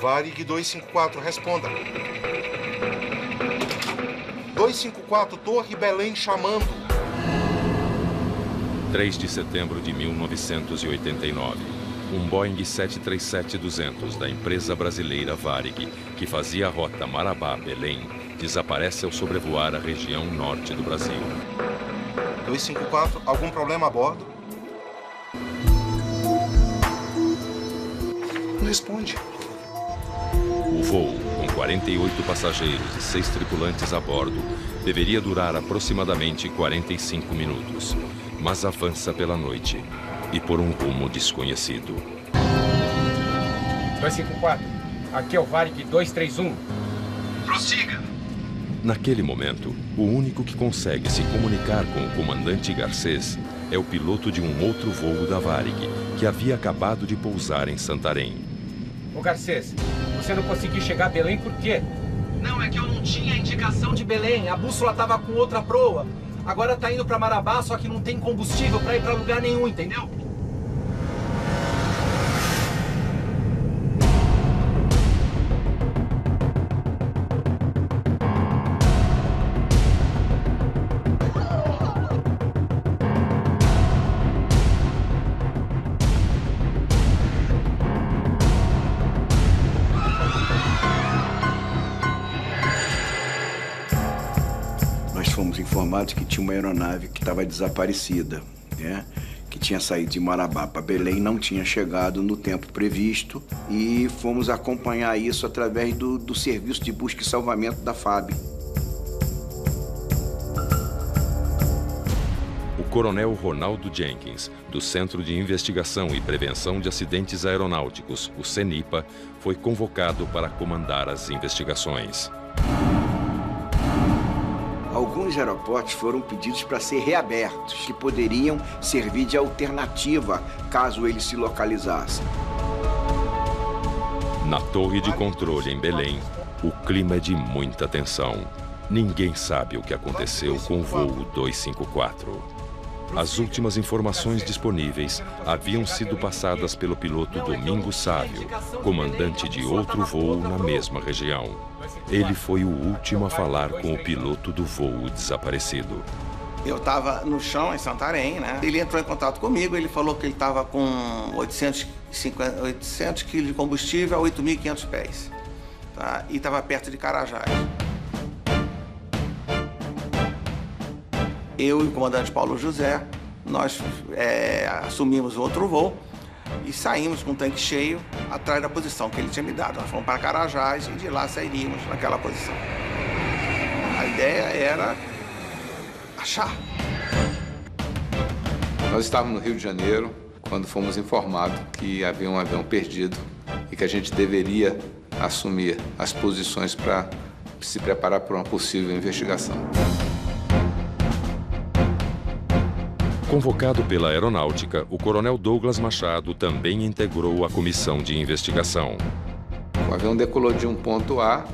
Varig 254, responda. 254, Torre Belém chamando. 3 de setembro de 1989. Um Boeing 737-200 da empresa brasileira Varig, que fazia a rota Marabá-Belém, desaparece ao sobrevoar a região norte do Brasil. 254, algum problema a bordo? Não responde. O voo, com 48 passageiros e 6 tripulantes a bordo, deveria durar aproximadamente 45 minutos, mas avança pela noite e por um rumo desconhecido. 254, aqui é o Varig 231. Prossiga. Naquele momento, o único que consegue se comunicar com o comandante Garcês é o piloto de um outro voo da Varig, que havia acabado de pousar em Santarém. Ô Garcês, você não conseguiu chegar a Belém por quê? Não, é que eu não tinha indicação de Belém. A bússola tava com outra proa. Agora tá indo pra Marabá, só que não tem combustível pra ir pra lugar nenhum, entendeu? Fomos informados que tinha uma aeronave que estava desaparecida, né? Que tinha saído de Marabá para Belém, não tinha chegado no tempo previsto e fomos acompanhar isso através do serviço de busca e salvamento da FAB. O coronel Ronaldo Jenkins, do Centro de Investigação e Prevenção de Acidentes Aeronáuticos, o CENIPA, foi convocado para comandar as investigações. Alguns aeroportos foram pedidos para ser reabertos, que poderiam servir de alternativa caso eles se localizassem. Na torre de controle em Belém, o clima é de muita tensão. Ninguém sabe o que aconteceu com o voo 254. As últimas informações disponíveis haviam sido passadas pelo piloto Domingos Sávio, comandante de outro voo na mesma região. Ele foi o último a falar com o piloto do voo desaparecido. Eu estava no chão, em Santarém, né? Ele entrou em contato comigo, ele falou que ele estava com 800 quilos de combustível a 8.500 pés. Tá? E estava perto de Carajás. Eu e o comandante Paulo José, nós assumimos outro voo e saímos com o tanque cheio atrás da posição que ele tinha me dado. Nós fomos para Carajás e de lá sairíamos naquela posição. A ideia era achar. Nós estávamos no Rio de Janeiro quando fomos informados que havia um avião perdido e que a gente deveria assumir as posições para se preparar para uma possível investigação. Convocado pela Aeronáutica, o coronel Douglas Machado também integrou a comissão de investigação. O avião decolou de um ponto A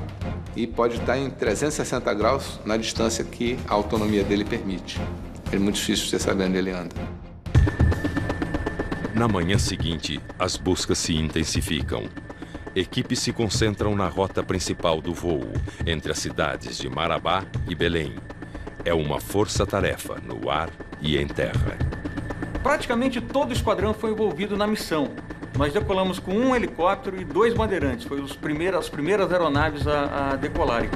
e pode estar em 360 graus na distância que a autonomia dele permite. É muito difícil você saber onde ele anda. Na manhã seguinte, as buscas se intensificam. Equipes se concentram na rota principal do voo, entre as cidades de Marabá e Belém. É uma força-tarefa no ar e em terra. Praticamente todo o esquadrão foi envolvido na missão. Nós decolamos com um helicóptero e 2 bandeirantes. Foi as primeiras aeronaves a decolarem.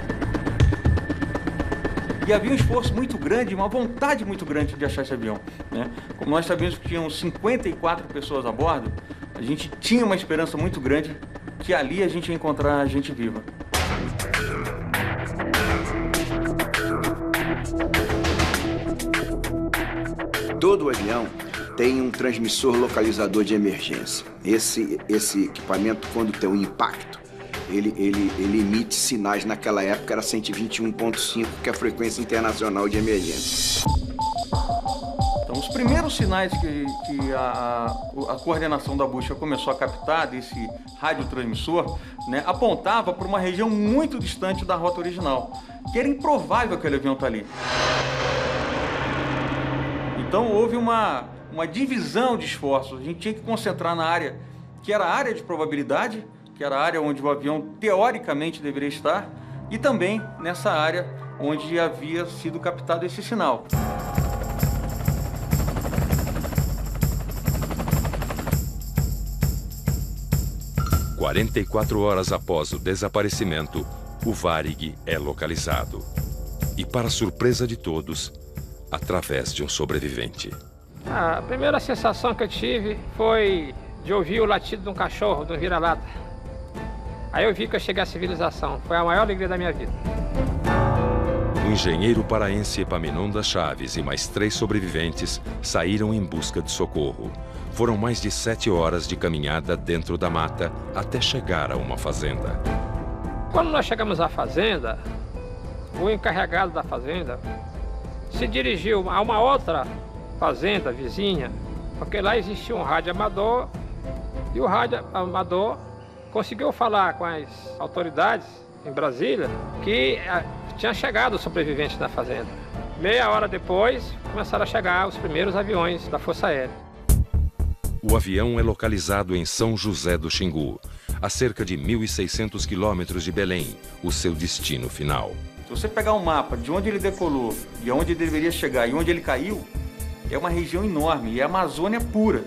E havia um esforço muito grande, uma vontade muito grande de achar esse avião, né? Como nós sabíamos que tinham 54 pessoas a bordo, a gente tinha uma esperança muito grande que ali a gente ia encontrar a gente viva. Todo o avião tem um transmissor localizador de emergência. Esse equipamento, quando tem um impacto, ele emite sinais. Naquela época era 121.5, que é a frequência internacional de emergência. Então, os primeiros sinais que a coordenação da busca começou a captar desse radiotransmissor, né, apontava para uma região muito distante da rota original, que era improvável aquele avião estar ali. Então, houve uma divisão de esforços. A gente tinha que concentrar na área que era a área de probabilidade, que era a área onde o avião teoricamente deveria estar, e também nessa área onde havia sido captado esse sinal. – 44 horas após o desaparecimento, o Varig é localizado. E, para surpresa de todos, através de um sobrevivente. A primeira sensação que eu tive foi de ouvir o latido de um cachorro, de um vira-lata. Aí eu vi que eu cheguei à civilização. Foi a maior alegria da minha vida. O engenheiro paraense Epaminondas Chaves e mais 3 sobreviventes saíram em busca de socorro. Foram mais de 7 horas de caminhada dentro da mata até chegar a uma fazenda. Quando nós chegamos à fazenda, o encarregado da fazenda se dirigiu a uma outra fazenda vizinha, porque lá existia um rádio amador e o rádio amador conseguiu falar com as autoridades em Brasília que tinha chegado os sobreviventes na fazenda. Meia hora depois, começaram a chegar os primeiros aviões da Força Aérea. O avião é localizado em São José do Xingu, a cerca de 1.600 quilômetros de Belém, o seu destino final. Se você pegar um mapa de onde ele decolou, de onde ele deveria chegar e onde ele caiu, é uma região enorme, e é a Amazônia pura,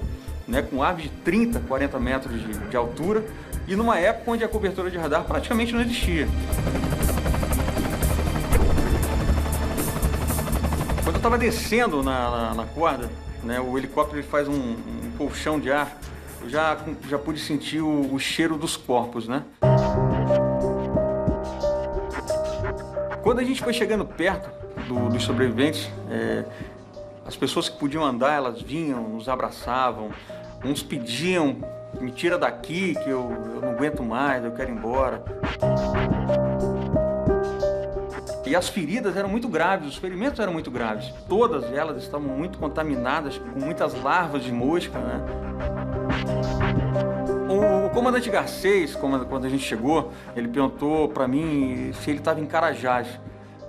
né, com árvores de 30, 40 metros de altura, e numa época onde a cobertura de radar praticamente não existia. Quando eu estava descendo na corda, né, o helicóptero ele faz um colchão de ar, eu já pude sentir o cheiro dos corpos, né? Quando a gente foi chegando perto dos sobreviventes, as pessoas que podiam andar, elas vinham, nos abraçavam, uns pediam, me tira daqui que eu não aguento mais, eu quero ir embora. E as feridas eram muito graves, os ferimentos eram muito graves. Todas elas estavam muito contaminadas, com muitas larvas de mosca, né? O comandante Garcês, quando a gente chegou, ele perguntou para mim se ele estava em Carajás.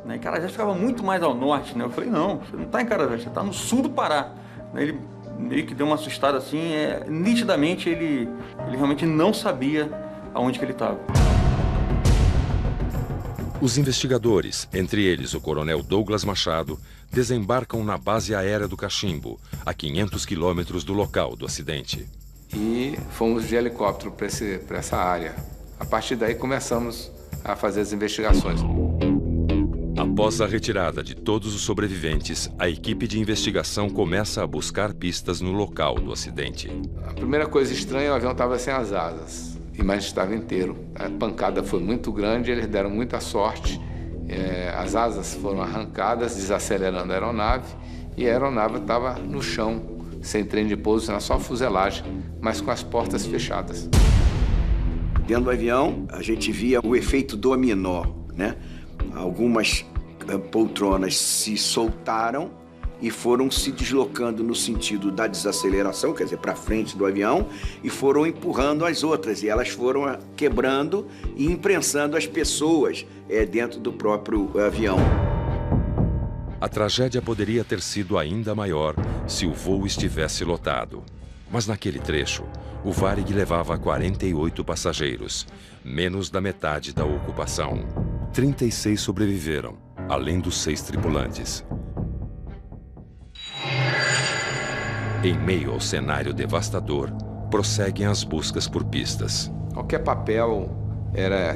Né? Carajás ficava muito mais ao norte, né? Eu falei, não, você não está em Carajás, você está no sul do Pará. Ele meio que deu uma assustada assim, nitidamente ele realmente não sabia aonde que ele estava. Os investigadores, entre eles o coronel Douglas Machado, desembarcam na base aérea do Cachimbo, a 500 quilômetros do local do acidente. E fomos de helicóptero para essa área. A partir daí começamos a fazer as investigações. Após a retirada de todos os sobreviventes, a equipe de investigação começa a buscar pistas no local do acidente. A primeira coisa estranha, o avião estava sem as asas, mas estava inteiro. A pancada foi muito grande, eles deram muita sorte. As asas foram arrancadas, desacelerando a aeronave, e a aeronave estava no chão, sem trem de pouso, era só fuselagem, mas com as portas fechadas. Dentro do avião, a gente via o efeito dominó, né? Algumas poltronas se soltaram e foram se deslocando no sentido da desaceleração, quer dizer, para frente do avião, e foram empurrando as outras, e elas foram quebrando e imprensando as pessoas dentro do próprio avião. A tragédia poderia ter sido ainda maior se o voo estivesse lotado. Mas naquele trecho, o Varig levava 48 passageiros, menos da metade da ocupação. 36 sobreviveram, além dos 6 tripulantes. Em meio ao cenário devastador, prosseguem as buscas por pistas. Qualquer papel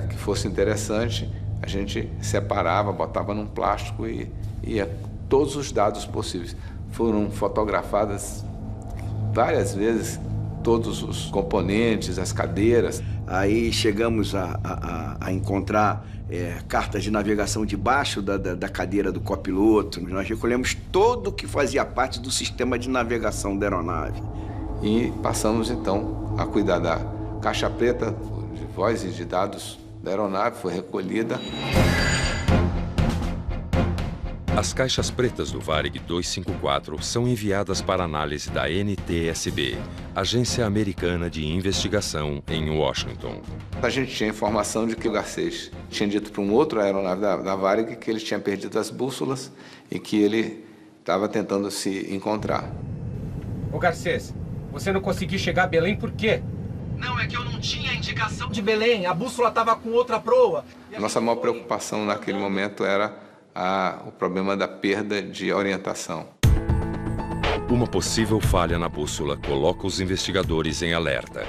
que fosse interessante, a gente separava, botava num plástico e todos os dados possíveis. Foram fotografadas várias vezes todos os componentes, as cadeiras. Aí chegamos a encontrar cartas de navegação debaixo da cadeira do copiloto. Nós recolhemos tudo que fazia parte do sistema de navegação da aeronave. E passamos, então, a cuidar da caixa preta de voz e de dados da aeronave, foi recolhida. As caixas pretas do Varig 254 são enviadas para análise da NTSB, Agência Americana de Investigação, em Washington. A gente tinha informação de que o Garcês tinha dito para um outro aeronave da Varig que ele tinha perdido as bússolas e que ele estava tentando se encontrar. Ô Garcês, você não conseguiu chegar a Belém por quê? Não, é que eu não tinha indicação de Belém, a bússola estava com outra proa. Nossa maior preocupação naquele momento era o problema da perda de orientação. Uma possível falha na bússola coloca os investigadores em alerta.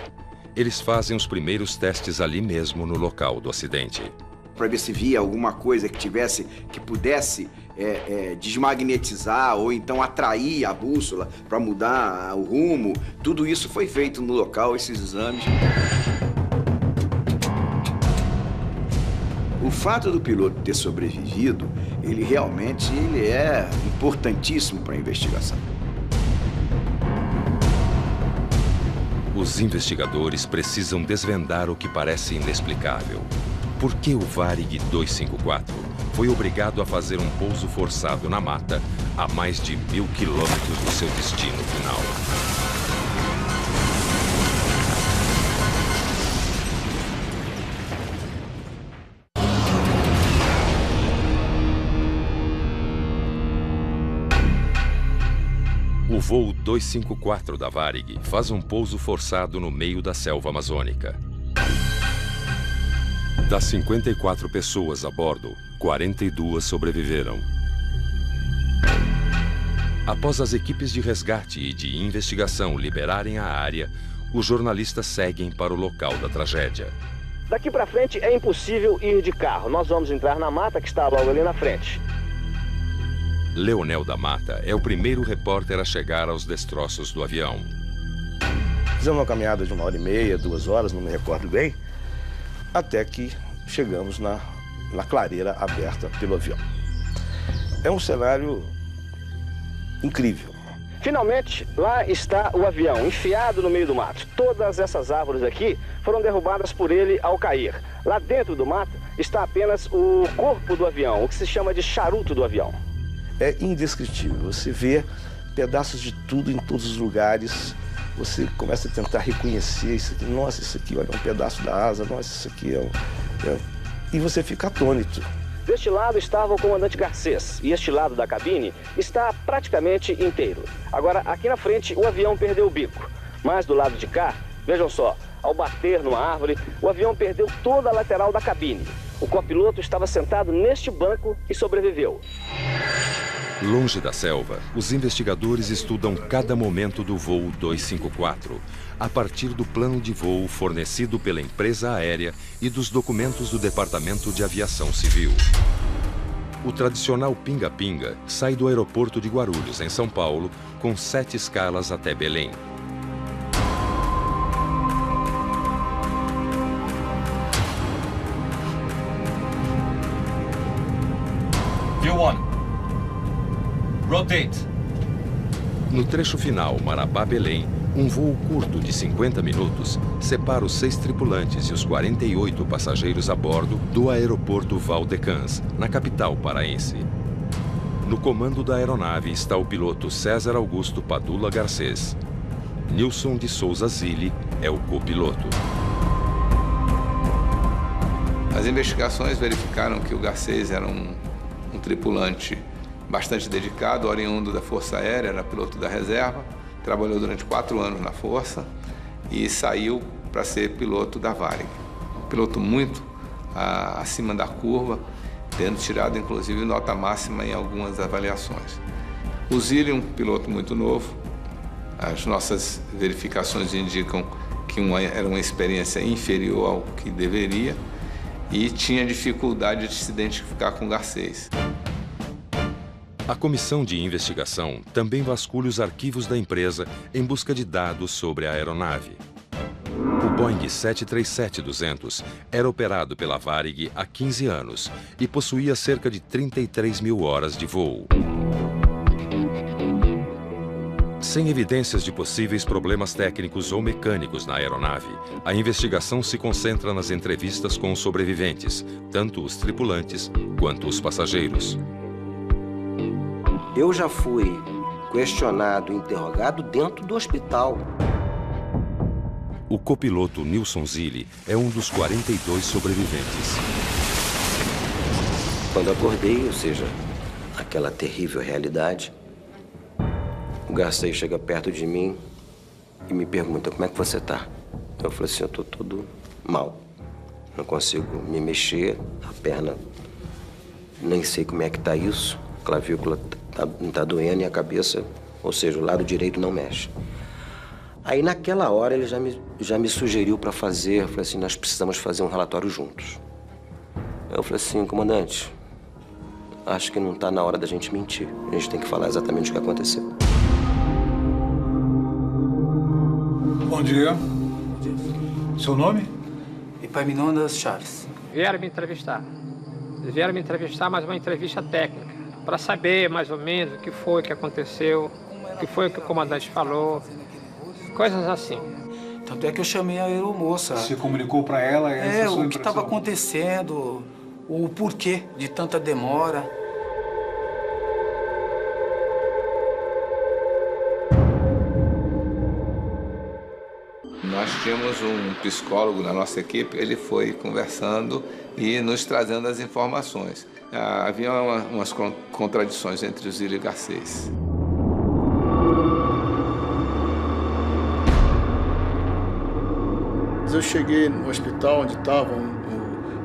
Eles fazem os primeiros testes ali mesmo no local do acidente. Para ver se via alguma coisa que pudesse desmagnetizar ou então atrair a bússola para mudar o rumo. Tudo isso foi feito no local, esses exames. O fato do piloto ter sobrevivido, ele realmente é importantíssimo para a investigação. Os investigadores precisam desvendar o que parece inexplicável. Por que o Varig 254 foi obrigado a fazer um pouso forçado na mata a mais de 1000 quilômetros do seu destino final? O voo 254 da Varig faz um pouso forçado no meio da selva amazônica. Das 54 pessoas a bordo, 42 sobreviveram. Após as equipes de resgate e de investigação liberarem a área, os jornalistas seguem para o local da tragédia. Daqui para frente é impossível ir de carro. Nós vamos entrar na mata que está logo ali na frente. Leonel da Mata é o primeiro repórter a chegar aos destroços do avião. Fizemos uma caminhada de 1h30, 2 horas, não me recordo bem, até que chegamos na clareira aberta pelo avião. É um cenário incrível. Finalmente, lá está o avião, enfiado no meio do mato. Todas essas árvores aqui foram derrubadas por ele ao cair. Lá dentro do mato está apenas o corpo do avião, o que se chama de charuto do avião. É indescritível. Você vê pedaços de tudo em todos os lugares. Você começa a tentar reconhecer isso aqui. Nossa, isso aqui, olha, é um pedaço da asa. Nossa, isso aqui E você fica atônito. Deste lado estava o comandante Garcês e este lado da cabine está praticamente inteiro. Agora, aqui na frente, o avião perdeu o bico. Mas do lado de cá, vejam só, ao bater numa árvore, o avião perdeu toda a lateral da cabine. O copiloto estava sentado neste banco e sobreviveu. Longe da selva, os investigadores estudam cada momento do voo 254, a partir do plano de voo fornecido pela empresa aérea e dos documentos do Departamento de Aviação Civil. O tradicional pinga-pinga sai do aeroporto de Guarulhos, em São Paulo, com 7 escalas até Belém. View 1. Rotate. No trecho final, Marabá-Belém, um voo curto de 50 minutos separa os 6 tripulantes e os 48 passageiros a bordo do aeroporto Valdecans, na capital paraense. No comando da aeronave está o piloto César Augusto Padula Garcês. Nilson de Souza Zilli é o copiloto. As investigações verificaram que o Garcês era um tripulante bastante dedicado, oriundo da Força Aérea, era piloto da reserva, trabalhou durante 4 anos na Força e saiu para ser piloto da Varig. Um piloto muito acima da curva, tendo tirado inclusive nota máxima em algumas avaliações. O Zilli, um piloto muito novo, as nossas verificações indicam que era uma experiência inferior ao que deveria e tinha dificuldade de se identificar com o Garcês. A comissão de investigação também vasculha os arquivos da empresa em busca de dados sobre a aeronave. O Boeing 737-200 era operado pela Varig há 15 anos e possuía cerca de 33 mil horas de voo. Sem evidências de possíveis problemas técnicos ou mecânicos na aeronave, a investigação se concentra nas entrevistas com os sobreviventes, tanto os tripulantes quanto os passageiros. Eu já fui questionado e interrogado dentro do hospital. O copiloto Nilson Zilli é um dos 42 sobreviventes. Quando acordei, ou seja, aquela terrível realidade, o Garcês chega perto de mim e me pergunta: como é que você tá? Eu falei assim: eu tô todo mal. Não consigo me mexer, a perna, nem sei como é que tá isso. A clavícula tá doendo e a cabeça, ou seja, o lado direito não mexe. Aí naquela hora ele já me sugeriu para fazer, eu falei assim: nós precisamos fazer um relatório juntos. Eu falei assim: comandante, acho que não tá na hora da gente mentir. A gente tem que falar exatamente o que aconteceu. Bom dia. Seu nome? Epaminondas Chaves. Vieram me entrevistar. Eles vieram me entrevistar, mas uma entrevista técnica, para saber mais ou menos o que foi que aconteceu, o que foi que o comandante falou, coisas assim. Tanto é que eu chamei a aeromoça. Você comunicou para ela essa sua o que estava acontecendo, o porquê de tanta demora. Nós tínhamos um psicólogo na nossa equipe, ele foi conversando e nos trazendo as informações. Havia umas contradições entre o Zilli e o Garcês. Eu cheguei no hospital onde estavam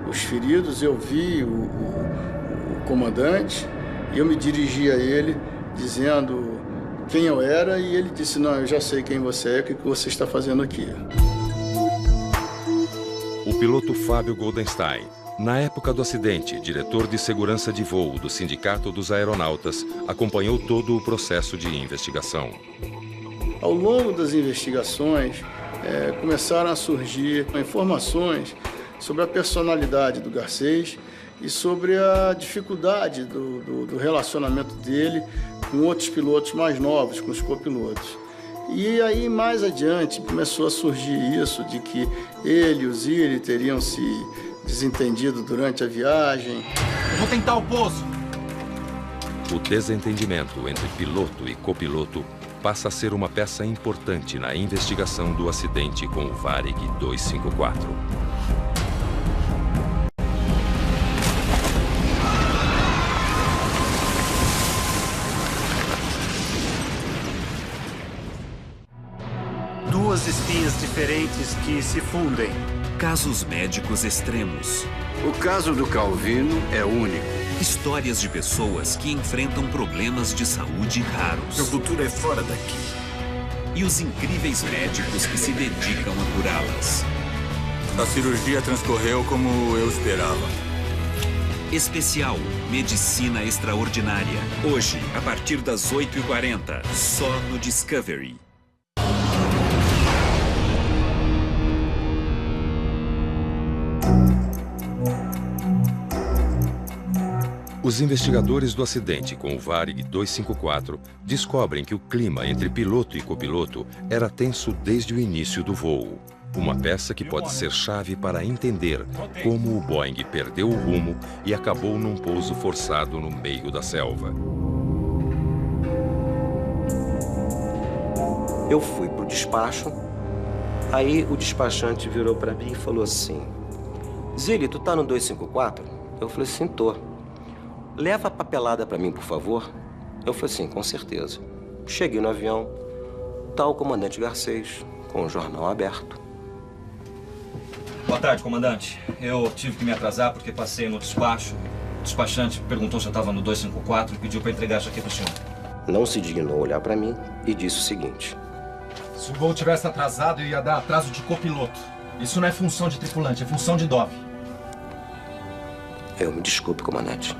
os feridos, eu vi o comandante e eu me dirigi a ele dizendo quem eu era e ele disse: não, eu já sei quem você é, o que você está fazendo aqui. O piloto Fábio Goldenstein, na época do acidente, diretor de segurança de voo do Sindicato dos Aeronautas, acompanhou todo o processo de investigação. Ao longo das investigações, começaram a surgir informações sobre a personalidade do Garcês e sobre a dificuldade do relacionamento dele com outros pilotos mais novos, com os copilotos. E aí, mais adiante, começou a surgir isso de que ele e o Zilli teriam se desentendido durante a viagem. Eu vou tentar o pouso. O desentendimento entre piloto e copiloto passa a ser uma peça importante na investigação do acidente com o Varig 254. Duas espinhas diferentes que se fundem. Casos médicos extremos. O caso do Calvino é único. Histórias de pessoas que enfrentam problemas de saúde raros. Meu futuro é fora daqui. E os incríveis médicos que se dedicam a curá-las. A cirurgia transcorreu como eu esperava. Especial Medicina Extraordinária. Hoje, a partir das 8h40, só no Discovery. Os investigadores do acidente com o Varig 254 descobrem que o clima entre piloto e copiloto era tenso desde o início do voo. Uma peça que pode ser chave para entender como o Boeing perdeu o rumo e acabou num pouso forçado no meio da selva. Eu fui pro despacho, aí o despachante virou para mim e falou assim: Zilli, tu tá no 254? Eu falei assim: tô. Leva a papelada para mim, por favor. Eu falei assim: com certeza. Cheguei no avião, tá o comandante Garcês, com o jornal aberto. Boa tarde, comandante. Eu tive que me atrasar porque passei no despacho. O despachante perguntou se eu estava no 254 e pediu para entregar isso aqui pro senhor. Não se dignou olhar para mim e disse o seguinte: se o voo tivesse atrasado, ia dar atraso de copiloto. Isso não é função de tripulante, é função de DOV. Eu me desculpe, comandante.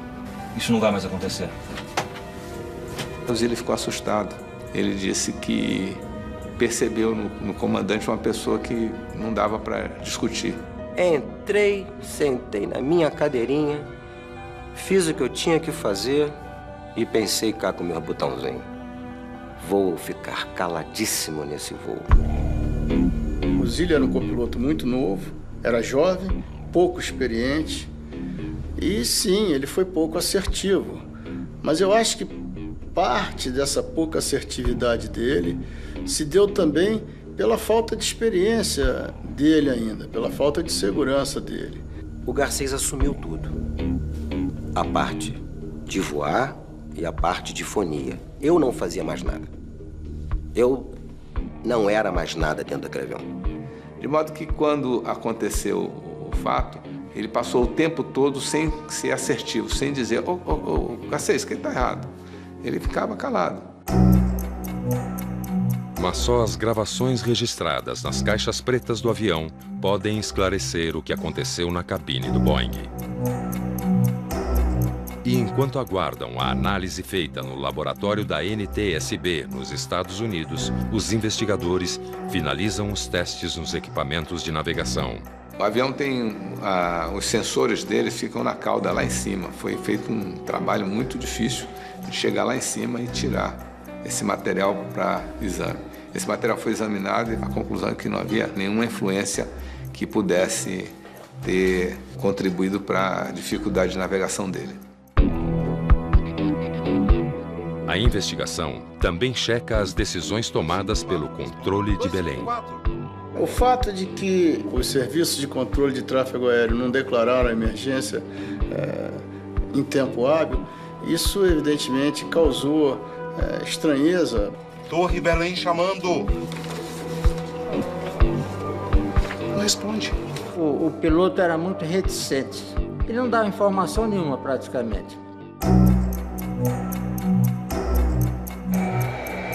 Isso não vai mais acontecer. O Zilli ficou assustado. Ele disse que percebeu no comandante uma pessoa que não dava para discutir. Entrei, sentei na minha cadeirinha, fiz o que eu tinha que fazer e pensei cá com o meu botãozinho. Vou ficar caladíssimo nesse voo. O Zílio era um copiloto muito novo, era jovem, pouco experiente e sim, ele foi pouco assertivo. Mas eu acho que parte dessa pouca assertividade dele se deu também pela falta de experiência dele ainda, pela falta de segurança dele. O Garcês assumiu tudo. A parte de voar e a parte de fonia. Eu não fazia mais nada. Eu não era mais nada dentro daquele avião. De modo que quando aconteceu o fato, ele passou o tempo todo sem ser assertivo, sem dizer, Garcês, que está errado. Ele ficava calado. Mas só as gravações registradas nas caixas pretas do avião podem esclarecer o que aconteceu na cabine do Boeing. E enquanto aguardam a análise feita no laboratório da NTSB, nos Estados Unidos, os investigadores finalizam os testes nos equipamentos de navegação. O avião tem... os sensores dele ficam na cauda lá em cima. Foi feito um trabalho muito difícil de chegar lá em cima e tirar esse material para exame. Esse material foi examinado e a conclusão é que não havia nenhuma influência que pudesse ter contribuído para a dificuldade de navegação dele. A investigação também checa as decisões tomadas pelo controle de Belém. O fato de que os serviços de controle de tráfego aéreo não declararam a emergência em tempo hábil, isso evidentemente causou estranheza. Torre Belém chamando. Não responde. O piloto era muito reticente. Ele não dava informação nenhuma praticamente.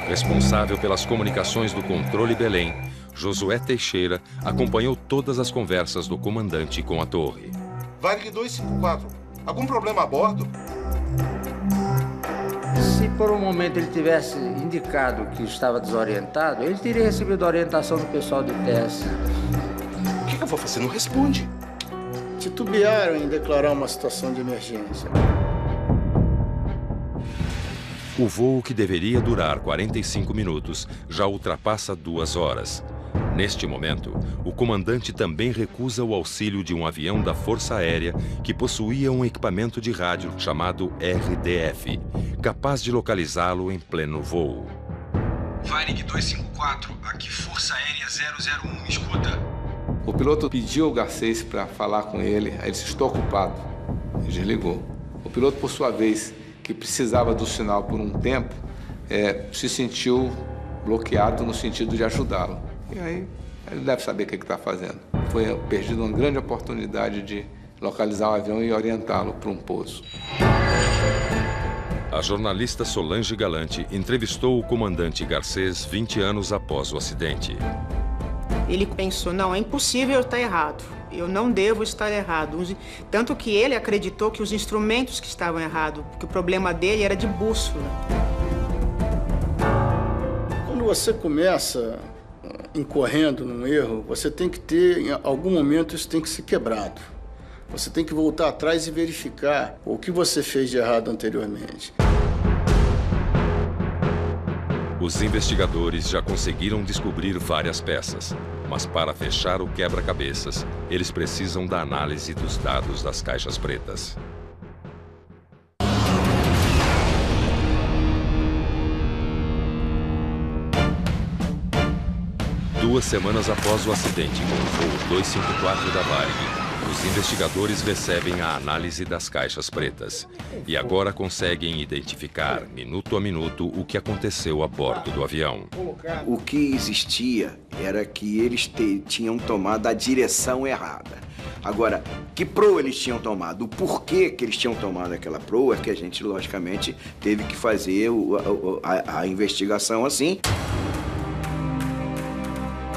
Responsável pelas comunicações do controle Belém, Josué Teixeira acompanhou todas as conversas do comandante com a torre. Varig 254, algum problema a bordo? Se por um momento ele tivesse indicado que estava desorientado, ele teria recebido a orientação do pessoal do ITS. O que eu vou fazer? Não responde. Titubearam em declarar uma situação de emergência. O voo, que deveria durar 45 minutos, já ultrapassa 2 horas. Neste momento, o comandante também recusa o auxílio de um avião da Força Aérea que possuía um equipamento de rádio chamado RDF, capaz de localizá-lo em pleno voo. Varig 254, aqui Força Aérea 001, escuta. O piloto pediu ao Garcês para falar com ele, aí ele disse, estou ocupado. Ele desligou. O piloto, por sua vez, que precisava do sinal por um tempo, se sentiu bloqueado no sentido de ajudá-lo. E aí, ele deve saber o que está fazendo. Foi perdida uma grande oportunidade de localizar o avião e orientá-lo para um pouso. A jornalista Solange Galante entrevistou o comandante Garcês 20 anos após o acidente. Ele pensou, não, é impossível eu estar errado. Eu não devo estar errado. Tanto que ele acreditou que os instrumentos que estavam errados, porque o problema dele era de bússola. Quando você começa incorrendo num erro, você tem que ter, em algum momento, isso tem que ser quebrado. Você tem que voltar atrás e verificar o que você fez de errado anteriormente. Os investigadores já conseguiram descobrir várias peças, mas para fechar o quebra-cabeças, eles precisam da análise dos dados das caixas pretas. Duas semanas após o acidente com o voo 254 da Varig, os investigadores recebem a análise das caixas pretas e agora conseguem identificar, minuto a minuto, o que aconteceu a bordo do avião. O que existia era que eles tinham tomado a direção errada. Agora, que proa eles tinham tomado? O porquê que eles tinham tomado aquela proa é que a gente, logicamente, teve que fazer a investigação assim.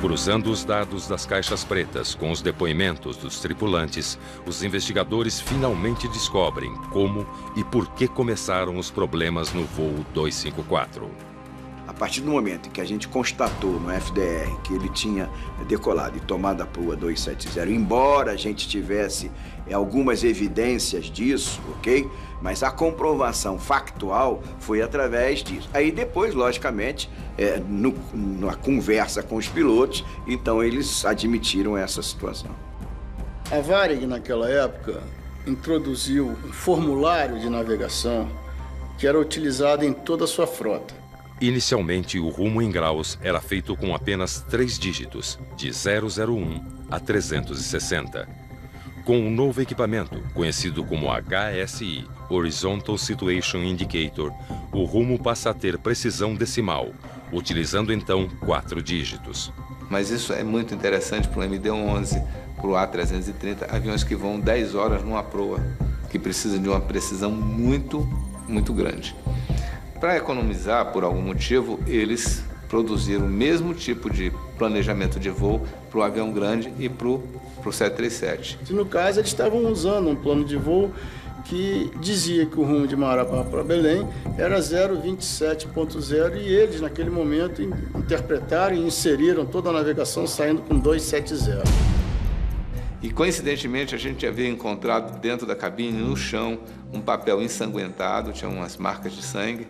Cruzando os dados das caixas pretas com os depoimentos dos tripulantes, os investigadores finalmente descobrem como e por que começaram os problemas no voo 254. A partir do momento em que a gente constatou no FDR que ele tinha decolado e tomado a proa 270, embora a gente tivesse algumas evidências disso, ok? Mas a comprovação factual foi através disso. Aí depois, logicamente, na conversa com os pilotos, então eles admitiram essa situação. A Varig, naquela época, introduziu um formulário de navegação que era utilizado em toda a sua frota. Inicialmente, o rumo em graus era feito com apenas 3 dígitos, de 001 a 360. Com o novo equipamento, conhecido como HSI, Horizontal Situation Indicator, o rumo passa a ter precisão decimal, utilizando então 4 dígitos. Mas isso é muito interessante para o MD-11, para o A330, aviões que vão 10 horas numa proa, que precisam de uma precisão muito grande. Para economizar, por algum motivo, eles produziram o mesmo tipo de planejamento de voo para o avião grande e para o 737. No caso, eles estavam usando um plano de voo que dizia que o rumo de Marabá para Belém era 027.0 e eles, naquele momento, interpretaram e inseriram toda a navegação saindo com 270. E, coincidentemente, a gente havia encontrado dentro da cabine, no chão, um papel ensanguentado, tinha umas marcas de sangue,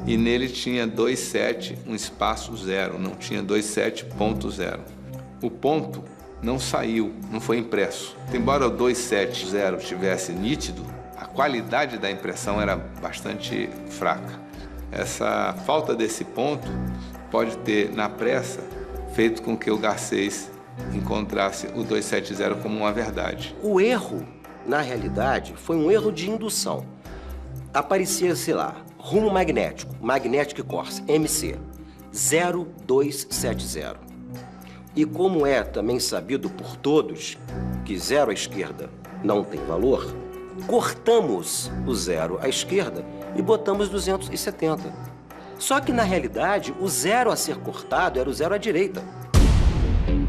e nele tinha 27, um espaço 0, não tinha 27.0. O ponto não saiu, não foi impresso. Embora o 270 estivesse nítido, a qualidade da impressão era bastante fraca. Essa falta desse ponto pode ter, na pressa, feito com que o Garcês encontrasse o 270 como uma verdade. O erro, na realidade, foi um erro de indução. Aparecia, sei lá, rumo magnético, Magnetic Course, MC, 0270. E como é também sabido por todos que 0 à esquerda não tem valor, cortamos o 0 à esquerda e botamos 270. Só que, na realidade, o 0 a ser cortado era o 0 à direita.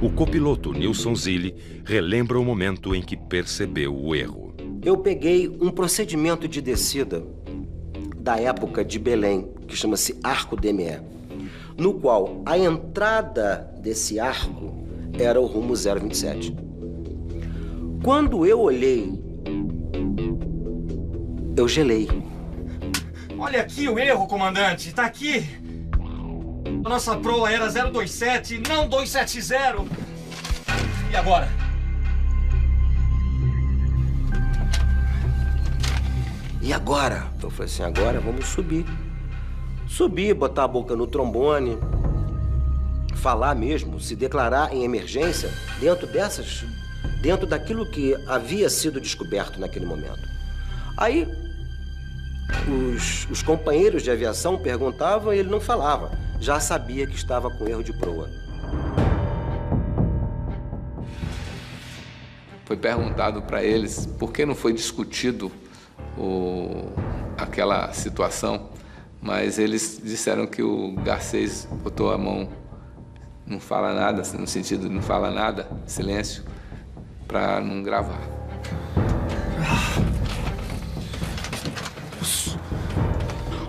O copiloto Nilson Zilli relembra o momento em que percebeu o erro. Eu peguei um procedimento de descida da época de Belém, que chama-se Arco DME, no qual a entrada desse arco era o rumo 027. Quando eu olhei, eu gelei. Olha aqui o erro, comandante. Tá aqui. A nossa proa era 027, não 270. E agora? E agora? Eu falei assim, agora vamos subir. Subir, botar a boca no trombone, falar mesmo, se declarar em emergência dentro daquilo que havia sido descoberto naquele momento. Aí, os companheiros de aviação perguntavam e ele não falava. Já sabia que estava com erro de proa. Foi perguntado para eles por que não foi discutido aquela situação, mas eles disseram que o Garcês botou a mão, não fala nada, no sentido de não fala nada, silêncio, para não gravar.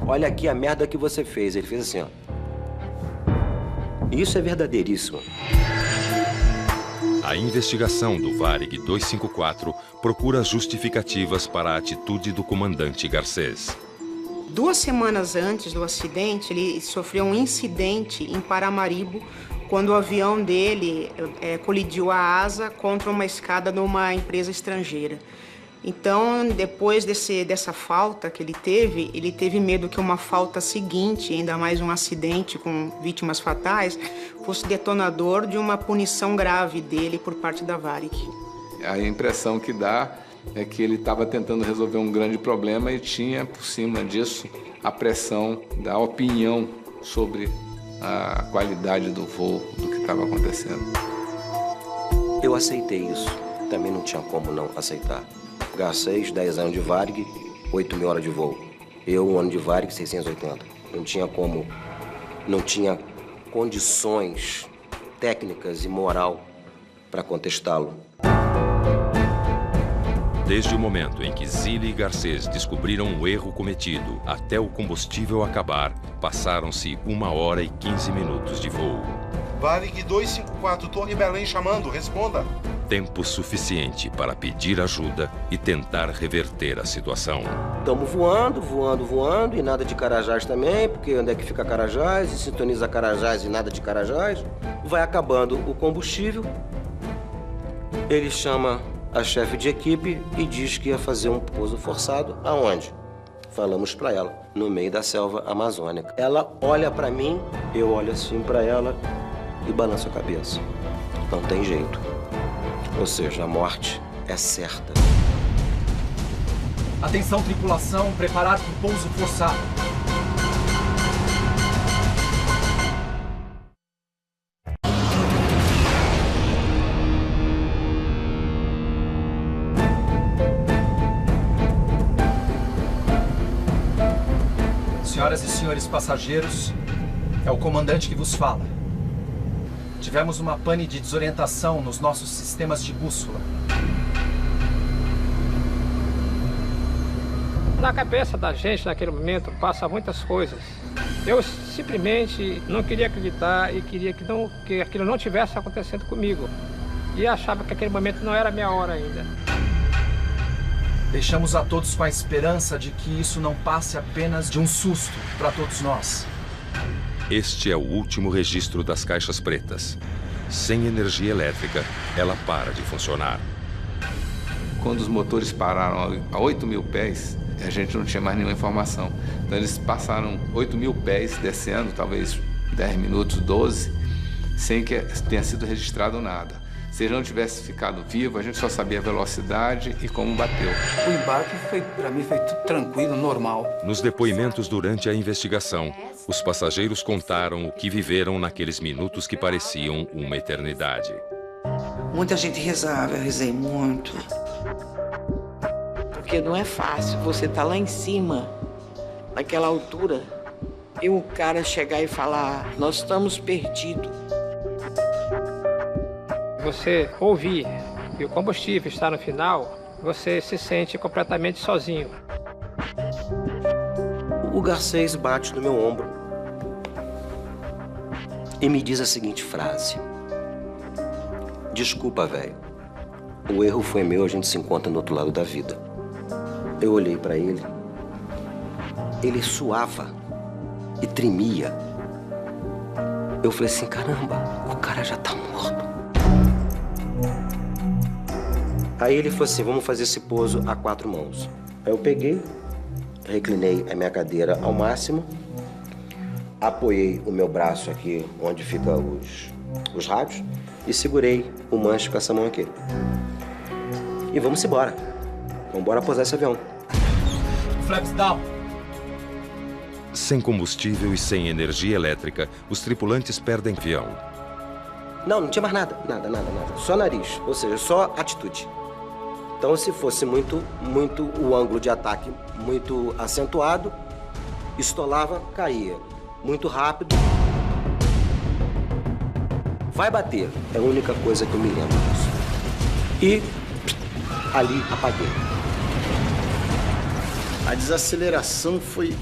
Olha aqui a merda que você fez. Ele fez assim, ó. Isso é verdadeiríssimo. A investigação do Varig 254 procura justificativas para a atitude do comandante Garcês. 2 semanas antes do acidente, ele sofreu um incidente em Paramaribo, quando o avião dele colidiu a asa contra uma escada numa empresa estrangeira. Então, depois dessa falta que ele teve medo que uma falta seguinte, ainda mais um acidente com vítimas fatais, fosse detonador de uma punição grave dele por parte da Varig. A impressão que dá é que ele estava tentando resolver um grande problema e tinha, por cima disso, a pressão da opinião sobre a qualidade do voo, do que estava acontecendo. Eu aceitei isso. Também não tinha como não aceitar. Garcês, 10 anos de Varig, 8.000 horas de voo. Eu, 1 ano de Varig, 680. Não tinha como, não tinha condições técnicas e moral para contestá-lo. Desde o momento em que Zilli e Garcês descobriram o erro cometido até o combustível acabar, passaram-se 1 hora e 15 minutos de voo. Varig 254, Torre Belém chamando, responda. Tempo suficiente para pedir ajuda e tentar reverter a situação. Estamos voando e nada de Carajás também, porque onde é que fica Carajás? E sintoniza Carajás e nada de Carajás. Vai acabando o combustível. Ele chama a chefe de equipe e diz que ia fazer um pouso forçado. Aonde? Falamos para ela, no meio da selva amazônica. Ela olha para mim, eu olho assim para ela e balanço a cabeça. Não tem jeito. Ou seja, a morte é certa. Atenção, tripulação, preparar para o pouso forçado. Senhoras e senhores passageiros, é o comandante que vos fala. Tivemos uma pane de desorientação nos nossos sistemas de bússola. Na cabeça da gente, naquele momento, passa muitas coisas. Eu simplesmente não queria acreditar e queria que aquilo não tivesse acontecendo comigo. E achava que aquele momento não era a minha hora ainda. Deixamos a todos com a esperança de que isso não passe apenas de um susto para todos nós. Este é o último registro das caixas pretas. Sem energia elétrica, ela para de funcionar. Quando os motores pararam a 8.000 pés, a gente não tinha mais nenhuma informação. Então eles passaram 8.000 pés descendo, talvez 10 minutos, 12, sem que tenha sido registrado nada. Se ele não tivesse ficado vivo, a gente só sabia a velocidade e como bateu. O embarque para mim foi tudo tranquilo, normal. Nos depoimentos durante a investigação, os passageiros contaram o que viveram naqueles minutos que pareciam uma eternidade. Muita gente rezava, eu rezei muito. Porque não é fácil você estar lá em cima, naquela altura, e o cara chegar e falar, nós estamos perdidos. Você ouvir que o combustível está no final, você se sente completamente sozinho. O Garcês bate no meu ombro e me diz a seguinte frase. Desculpa, velho. O erro foi meu, a gente se encontra no outro lado da vida. Eu olhei para ele. Ele suava e tremia. Eu falei assim, caramba, o cara já tá morto. Aí ele falou assim, vamos fazer esse pouso a 4 mãos. Aí eu peguei, reclinei a minha cadeira ao máximo, apoiei o meu braço aqui onde ficam os rádios e segurei o manche com essa mão aqui. E vamos embora. Vamos embora pousar esse avião. Flaps down. Sem combustível e sem energia elétrica, os tripulantes perdem o avião. Não tinha mais nada. Só nariz, ou seja, só atitude. Então, se fosse muito o ângulo de ataque muito acentuado, estolava, caía. Muito rápido. Vai bater. É a única coisa que eu me lembro disso. E ali apaguei. A desaceleração foi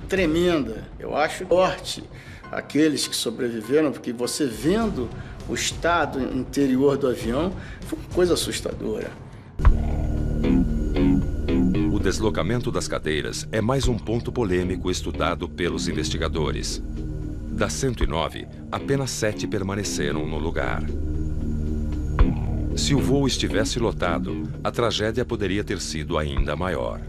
tremenda. Eu acho forte aqueles que sobreviveram, porque você vendo o estado interior do avião, foi uma coisa assustadora. O deslocamento das cadeiras é mais um ponto polêmico estudado pelos investigadores. Das 109, apenas 7 permaneceram no lugar. Se o voo estivesse lotado, a tragédia poderia ter sido ainda maior.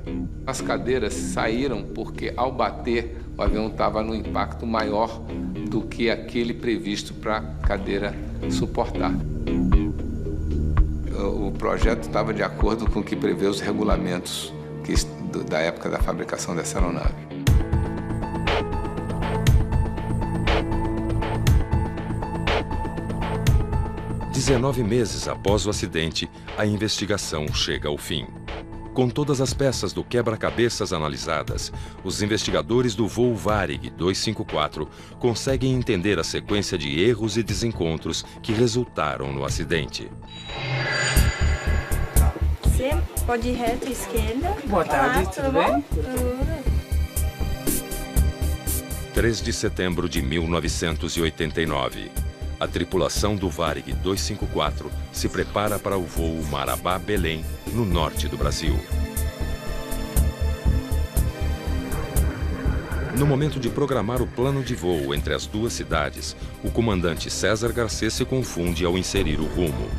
As cadeiras saíram porque, ao bater, o avião estava no impacto maior do que aquele previsto para a cadeira suportar. O projeto estava de acordo com o que prevê os regulamentos da época da fabricação dessa aeronave. "19 meses após o acidente, a investigação chega ao fim. Com todas as peças do quebra-cabeças analisadas, os investigadores do voo Varig 254 conseguem entender a sequência de erros e desencontros que resultaram no acidente. você. Pode ir reto, esquerda. Boa tarde, Olá, tudo bem? Tudo. 3 de setembro de 1989. A tripulação do Varig 254 se prepara para o voo Marabá-Belém, no norte do Brasil. No momento de programar o plano de voo entre as duas cidades, o comandante César Garcês se confunde ao inserir o rumo.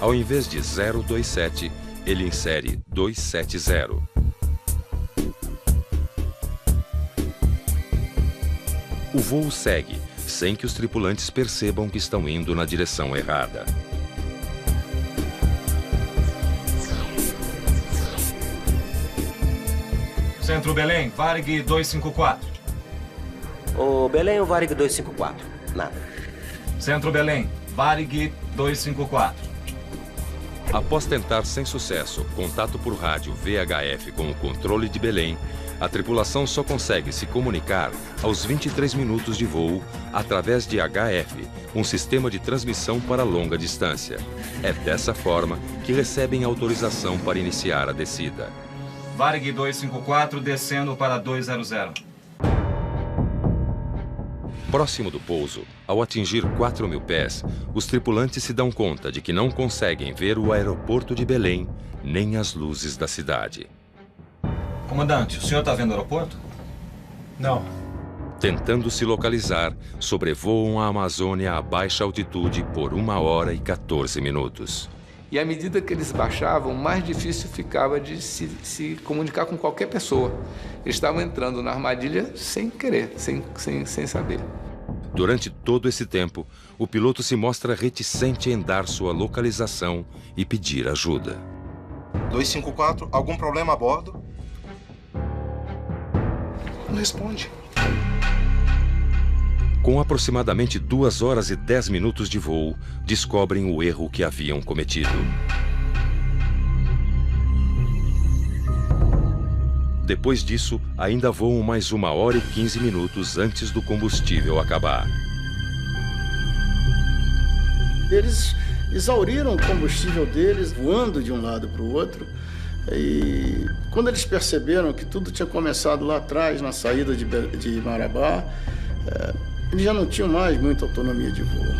Ao invés de 027, ele insere 270. O voo segue, sem que os tripulantes percebam que estão indo na direção errada. Centro Belém, Varig 254. Ô, Belém, o Varig 254. Nada. Centro Belém, Varig 254. Após tentar sem sucesso contato por rádio VHF com o controle de Belém, a tripulação só consegue se comunicar aos 23 minutos de voo através de HF, um sistema de transmissão para longa distância. É dessa forma que recebem autorização para iniciar a descida. Varig 254 descendo para 200. Próximo do pouso, ao atingir 4.000 pés, os tripulantes se dão conta de que não conseguem ver o aeroporto de Belém, nem as luzes da cidade. Comandante, o senhor está vendo o aeroporto? Não. Tentando se localizar, sobrevoam a Amazônia a baixa altitude por 1 hora e 14 minutos. E à medida que eles baixavam, mais difícil ficava de se comunicar com qualquer pessoa. Eles estavam entrando na armadilha sem querer, sem saber. Durante todo esse tempo, o piloto se mostra reticente em dar sua localização e pedir ajuda. 254, algum problema a bordo? Não responde. Com aproximadamente 2 horas e 10 minutos de voo, descobrem o erro que haviam cometido. Depois disso, ainda voam mais 1 hora e 15 minutos antes do combustível acabar. Eles exauriram o combustível deles, voando de um lado para o outro. E quando eles perceberam que tudo tinha começado lá atrás, na saída de Marabá, eles já não tinham mais muita autonomia de voo.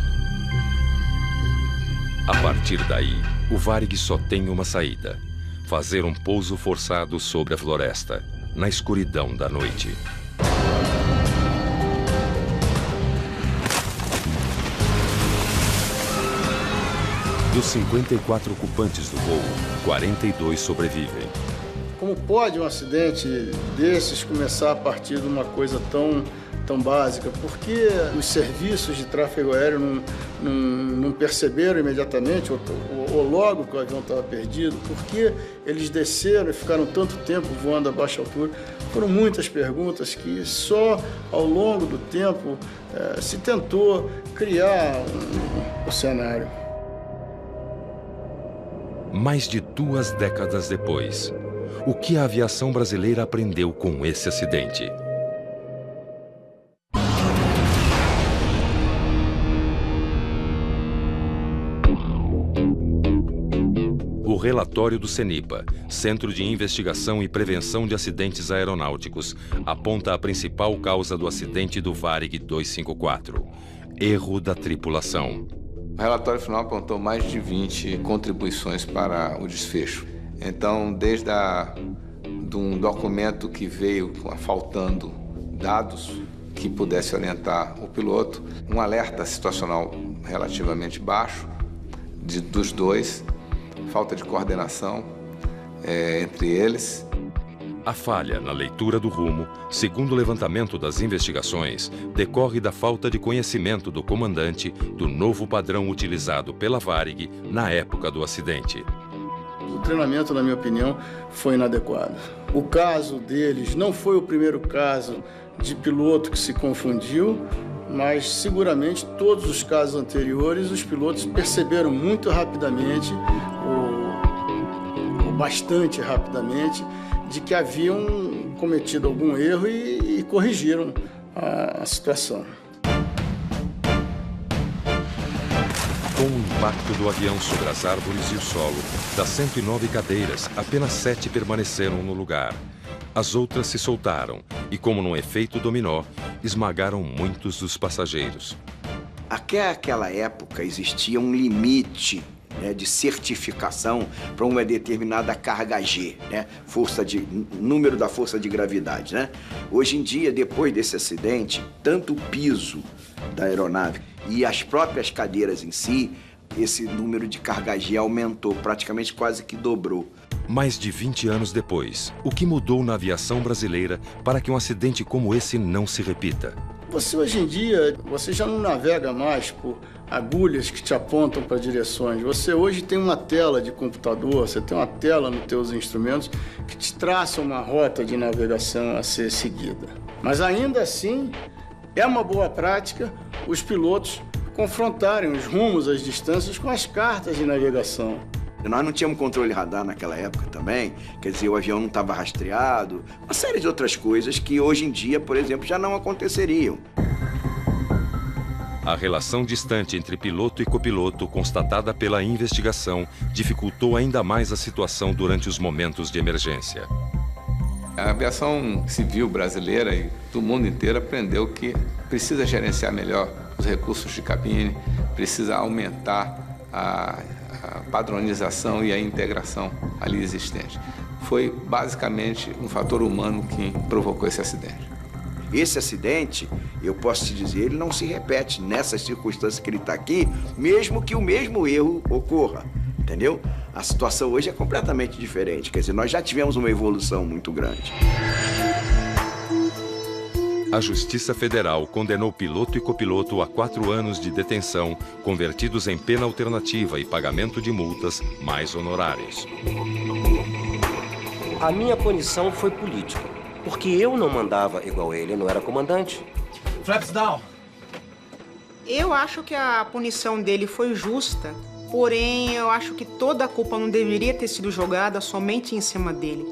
A partir daí, o Varig só tem uma saída: fazer um pouso forçado sobre a floresta, na escuridão da noite. Dos 54 ocupantes do voo, 42 sobrevivem. Como pode um acidente desses começar a partir de uma coisa tão básica? Por que os serviços de tráfego aéreo não perceberam imediatamente, ou logo que o avião estava perdido? Por que eles desceram e ficaram tanto tempo voando a baixa altura? Foram muitas perguntas que só ao longo do tempo se tentou criar o cenário. Mais de 2 décadas depois, o que a aviação brasileira aprendeu com esse acidente? O relatório do CENIPA, Centro de Investigação e Prevenção de Acidentes Aeronáuticos, aponta a principal causa do acidente do Varig 254: erro da tripulação. O relatório final apontou mais de 20 contribuições para o desfecho. Então, desde de um documento que veio faltando dados que pudesse orientar o piloto, um alerta situacional relativamente baixo dos dois, falta de coordenação entre eles. A falha na leitura do rumo, segundo o levantamento das investigações, decorre da falta de conhecimento do comandante do novo padrão utilizado pela Varig na época do acidente. O treinamento, na minha opinião, foi inadequado. O caso deles não foi o primeiro caso de piloto que se confundiu, mas seguramente todos os casos anteriores os pilotos perceberam muito rapidamente, ou bastante rapidamente, de que haviam cometido algum erro e corrigiram a situação. Com o impacto do avião sobre as árvores e o solo, das 109 cadeiras, apenas 7 permaneceram no lugar. As outras se soltaram e, como num efeito dominó, esmagaram muitos dos passageiros. Até aquela época existia um limite, né, de certificação para uma determinada carga G, né, número da força de gravidade, né? Hoje em dia, depois desse acidente, tanto o piso da aeronave e as próprias cadeiras em si, esse número de carga G aumentou, praticamente quase que dobrou. Mais de 20 anos depois, o que mudou na aviação brasileira para que um acidente como esse não se repita? Você hoje em dia, você já não navega mais por agulhas que te apontam para direções. Você hoje tem uma tela de computador, você tem uma tela nos teus instrumentos que te traça uma rota de navegação a ser seguida. Mas ainda assim, é uma boa prática os pilotos confrontarem os rumos, as distâncias com as cartas de navegação. Nós não tínhamos controle radar naquela época também, quer dizer, o avião não estava rastreado, uma série de outras coisas que hoje em dia, por exemplo, já não aconteceriam. A relação distante entre piloto e copiloto, constatada pela investigação, dificultou ainda mais a situação durante os momentos de emergência. A aviação civil brasileira e do mundo inteiro aprendeu que precisa gerenciar melhor os recursos de cabine, precisa aumentar a padronização e a integração ali existente. Foi basicamente um fator humano que provocou esse acidente. Esse acidente, eu posso te dizer, ele não se repete nessas circunstâncias que ele está aqui, mesmo que o mesmo erro ocorra, entendeu? A situação hoje é completamente diferente, quer dizer, nós já tivemos uma evolução muito grande. A Justiça Federal condenou piloto e copiloto a 4 anos de detenção, convertidos em pena alternativa e pagamento de multas mais honorários. A minha punição foi política, porque eu não mandava igual ele, eu não era comandante. Flaps down! Eu acho que a punição dele foi justa, porém eu acho que toda a culpa não deveria ter sido jogada somente em cima dele.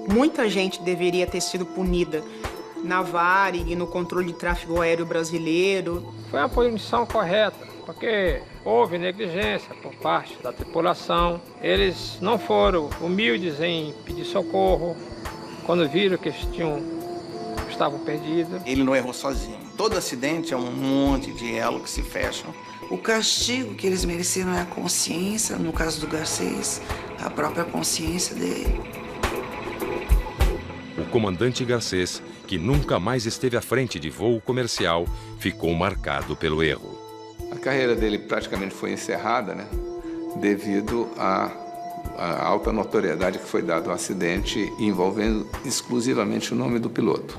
Muita gente deveria ter sido punida na Varig, no controle de tráfego aéreo brasileiro. Foi uma punição correta, porque houve negligência por parte da tripulação. Eles não foram humildes em pedir socorro quando viram que estavam perdidos. Ele não errou sozinho. Todo acidente é um monte de elo que se fecham. O castigo que eles mereceram é a consciência, no caso do Garcês, a própria consciência dele. O comandante Garcês, que nunca mais esteve à frente de voo comercial, ficou marcado pelo erro. A carreira dele praticamente foi encerrada, né, devido à alta notoriedade que foi dada ao acidente envolvendo exclusivamente o nome do piloto.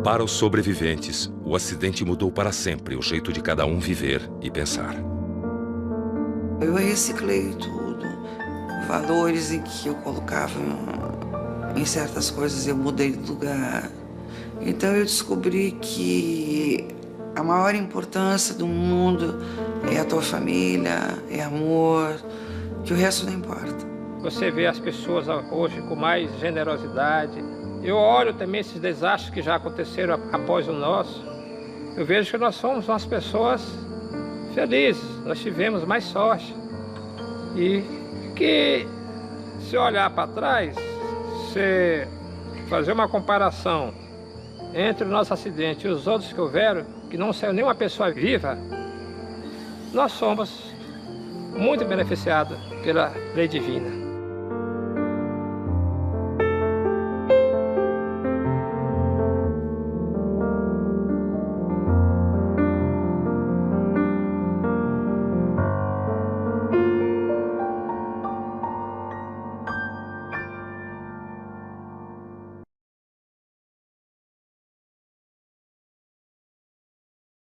Para os sobreviventes, o acidente mudou para sempre o jeito de cada um viver e pensar. Eu reciclei tudo. Valores em que eu colocava em certas coisas, eu mudei de lugar. Então eu descobri que a maior importância do mundo é a tua família, é amor, que o resto não importa. Você vê as pessoas hoje com mais generosidade. Eu olho também esses desastres que já aconteceram após o nosso. Eu vejo que nós somos umas pessoas felizes, nós tivemos mais sorte. E que, se olhar para trás, se fazer uma comparação entre o nosso acidente e os outros que houveram, que não saiu nenhuma pessoa viva, nós somos muito beneficiados pela lei divina.